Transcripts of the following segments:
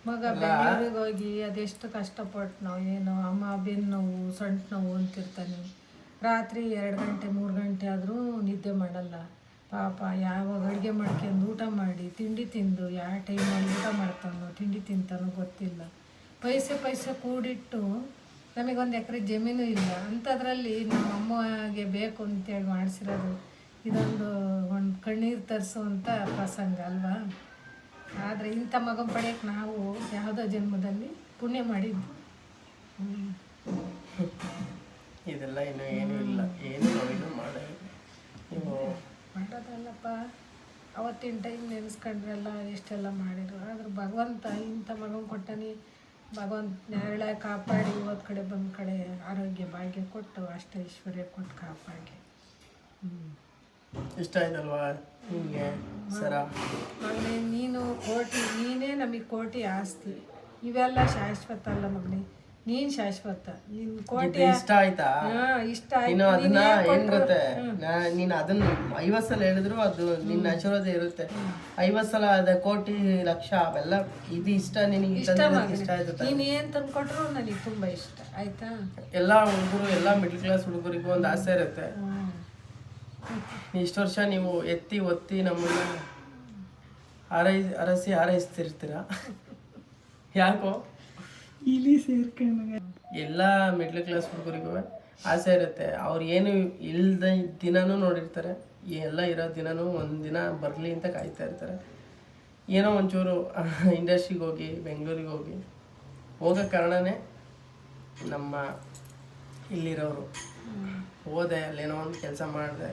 ಮಗ ಬೆಂಗಳೂರಿಗೆ ಹೋಗಿ ಅದೆಷ್ಟು ಕಷ್ಟಪಟ್ಟು ನಾವು ಏನು ಅಮ್ಮ ಬೆನ್ನು ನೋವು ಸೊಂಟ ನೋವು ಅಂತಿರ್ತಾನೆ. ರಾತ್ರಿ 2 ಗಂಟೆ 3 ಗಂಟೆ ಆದರೂ ನಿದ್ದೆ ಮಾಡಲ್ಲ ಪಾಪ. ಯಾವಾಗ ಅಡುಗೆ ಮಾಡ್ಕೊಂಡು ಊಟ ಮಾಡಿ ತಿಂಡಿ ತಿಂದು ಯಾವ ಟೈಮಲ್ಲಿ ಊಟ ಮಾಡ್ತಾನೋ ತಿಂಡಿ ತಿಂತಾನೋ ಗೊತ್ತಿಲ್ಲ. ಪೈಸೆ ಕೂಡಿಟ್ಟು ನಮಗೊಂದು ಎಕರೆ ಜಮೀನು ಇಲ್ಲ ಅಂಥದ್ರಲ್ಲಿ ನಮ್ಮ ಅಮ್ಮಗೆ ಬೇಕು ಅಂತೇಳಿ ಮಾಡಿಸಿರೋದು ಇದೊಂದು ಕಣ್ಣೀರು ತರಿಸುವಂಥ ಪ್ರಸಂಗ ಅಲ್ವಾ. ಆದರೆ ಇಂಥ ಮಗನ ಪಡೆಯೋಕ್ಕೆ ನಾವು ಯಾವುದೋ ಜನ್ಮದಲ್ಲಿ ಪುಣ್ಯ ಮಾಡಿದ್ದು. ಇದೆಲ್ಲ ಇನ್ನೂ ಏನೂ ಇಲ್ಲ, ಏನು ನಾವಿನ್ನೂ ಮಾಡೋದಲ್ಲಪ್ಪ. ಅವತ್ತಿನ ಟೈಮ್ ನೆನೆಸ್ಕೊಂಡ್ರೆಲ್ಲ ಎಷ್ಟೆಲ್ಲ ಮಾಡಿದ್ರು. ಆದ್ರೆ ಭಗವಂತ ಇಂಥ ಮಗನ ಕೊಟ್ಟನಿ. ಭಗವಂತ ನೆರಳ ಕಾಪಾಡಿ ಹೋದ ಕಡೆ ಬಂದ ಕಡೆ ಆರೋಗ್ಯ ಭಾಗ್ಯ ಕೊಟ್ಟು ಅಷ್ಟ ಐಶ್ವರ್ಯ ಕೊಟ್ಟು ಕಾಪಾಡಿ. ಇಷ್ಟ ಆಯ್ತಲ್ವಾ ನಿಮಗೆ ಸರ? ಮಗನೇ ನೀನು ಕೋಟಿ, ನೀನೇ ನಮಗೆ ಕೋಟಿ ಆಸ್ತಿ. ಇವೆಲ್ಲ ಶಾಶ್ವತ ಅಲ್ಲ ಮಗನೇ, ನೀನು ಶಾಶ್ವತ. ನಿನ್ನ ಕೋಟಿ ಇಷ್ಟ ಆಯ್ತಾ? ಇಷ್ಟ ನೀನು ಅದನ್ನ ಏನ್ ಗೊತ್ತೆ, ನೀನು ಅದನ್ನ 50 ಸಲ ಹೇಳಿದ್ರು ಅದು ನಿನ್ನ ಆಶೀರ್ವಾದ ಇರುತ್ತೆ. 50 ಸಲ ಅದ ಕೋಟಿ ಲಕ್ಷ ಅವೆಲ್ಲ ಇದು ಇಷ್ಟ ನಿನಗೆ ಇಷ್ಟ ಆಯ್ತು. ನೀನು ಏನು ತಂದ್ಕೊಟ್ರು ನನಗೆ ತುಂಬಾ ಇಷ್ಟ ಆಯ್ತಾ. ಎಲ್ಲ ಹುಡುಗರು, ಎಲ್ಲ ಮಿಡ್ಲ್ ಕ್ಲಾಸ್ ಹುಡುಗರಿಗೂ ಒಂದು ಆಸೆ ಇರುತ್ತೆ. ಇಷ್ಟು ವರ್ಷ ನೀವು ಎತ್ತಿ ಒತ್ತಿ ನಮ್ಮನ್ನ ಹಾರೈಸ್ತಿರ್ತೀರ. ಯಾಕೋ ಇಲ್ಲಿ ಸೇರ್ಕೊಂಡ ಎಲ್ಲ ಮಿಡ್ಲ್ ಕ್ಲಾಸ್ ಹುಡುಗರಿಗೂ ಆಸೆ ಇರುತ್ತೆ. ಅವ್ರು ಏನು ಇಲ್ದ ದಿನನೂ ನೋಡಿರ್ತಾರೆ, ಎಲ್ಲ ಇರೋ ದಿನನೂ ಒಂದಿನ ಬರಲಿ ಅಂತ ಕಾಯ್ತಾ ಇರ್ತಾರೆ. ಏನೋ ಒಂಚೂರು ಇಂಡಸ್ಟ್ರಿಗೆ ಹೋಗಿ ಬೆಂಗಳೂರಿಗೆ ಹೋಗೋ ಕಾರಣನೇ ನಮ್ಮ ಇಲ್ಲಿರೋರು. ಹೋದೆ, ಅಲ್ಲೇನೋ ಒಂದು ಕೆಲಸ ಮಾಡಿದೆ,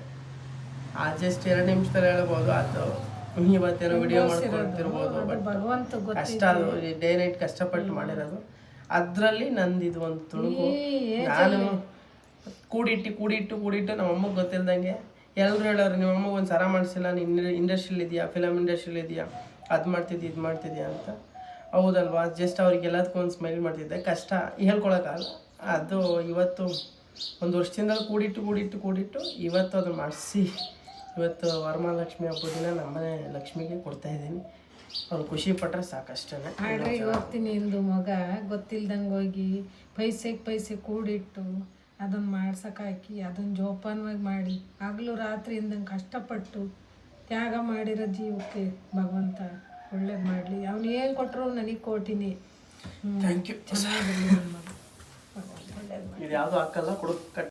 ಜಸ್ಟ್ 2 ನಿಮಿಷದಲ್ಲಿ ಹೇಳ್ಬೋದು. ಅದು ಇವತ್ತೇನೋ ವಿಡಿಯೋ ಮಾಡ್ಕೊಳ್ತಿರ್ಬೋದು, ಬಟ್ ಕಷ್ಟ, ಅದು ಡೇ ನೈಟ್ ಕಷ್ಟಪಟ್ಟು ಮಾಡಿರೋದು. ಅದರಲ್ಲಿ ನಂದು ಇದು ಒಂದು ತುಣುಕು. ನಾನು ಕೂಡಿಟ್ಟು ನಮ್ಮಮ್ಮಗೆ ಗೊತ್ತಿಲ್ದಂಗೆ ಎಲ್ಲರೂ ಹೇಳೋರು, ನಿಮ್ಮ ಅಮ್ಮಗೆ ಒಂದು ಸರ ಮಾಡಿಸಿಲ್ಲ, ನೀನು ಇಂಡಸ್ಟ್ರಿಯಲ್ಲಿ ಇದೆಯಾ, ಫಿಲಮ್ ಇಂಡಸ್ಟ್ರಿಯಲ್ಲಿ ಇದೆಯಾ, ಅದು ಮಾಡ್ತಿದ್ಯಾ ಇದು ಮಾಡ್ತಿದ್ಯಾ ಅಂತ. ಹೌದಲ್ವಾ, ಜಸ್ಟ್ ಅವ್ರಿಗೆಲ್ಲದಕ್ಕೂ ಒಂದು ಸ್ಮೈಲ್ ಮಾಡ್ತಿದ್ದೆ. ಕಷ್ಟ ಹೇಳ್ಕೊಳಕ್ಕಾಗಲ್ಲ. ಅದು ಇವತ್ತು 1 ವರ್ಷದಿಂದ ಕೂಡಿಟ್ಟು ಇವತ್ತು ಅದು ಮಾಡಿಸಿ ಇವತ್ತು ವರಮಹಾಲಕ್ಷ್ಮಿ ಹಬ್ಬದ ದಿನ ನಮ್ಮನೆ ಲಕ್ಷ್ಮಿಗೆ ಕೊಡ್ತಾಯಿದ್ದೀನಿ. ಅವ್ರು ಖುಷಿ ಪಟ್ಟರೆ ಸಾಕಷ್ಟೇ. ಆದರೆ ಇವತ್ತಿನ ಹಿಂದು ಮಗ ಗೊತ್ತಿಲ್ದಂಗೆ ಹೋಗಿ ಪೈಸೆ ಕೂಡಿಟ್ಟು ಅದನ್ನು ಮಾಡ್ಸೋಕ್ಕಾಕಿ ಅದನ್ನು ಜೋಪಾನವಾಗಿ ಮಾಡಿ ಹಗಲು ರಾತ್ರಿ ಇಂದಂಗೆ ಕಷ್ಟಪಟ್ಟು ತ್ಯಾಗ ಮಾಡಿರೋ ಜೀವಕ್ಕೆ ಭಗವಂತ ಒಳ್ಳೇದು ಮಾಡಲಿ. ಅವ್ನು ಏನು ಕೊಟ್ಟರು ನನಗೆ ಕೋಟಿನಿ. Thank you. ಚೆನ್ನಾಗಿರಲಿ. ಇದು ಯಾವುದೂ ಹಾಕಲ್ಲ, ಕೊಡು ಕಟ್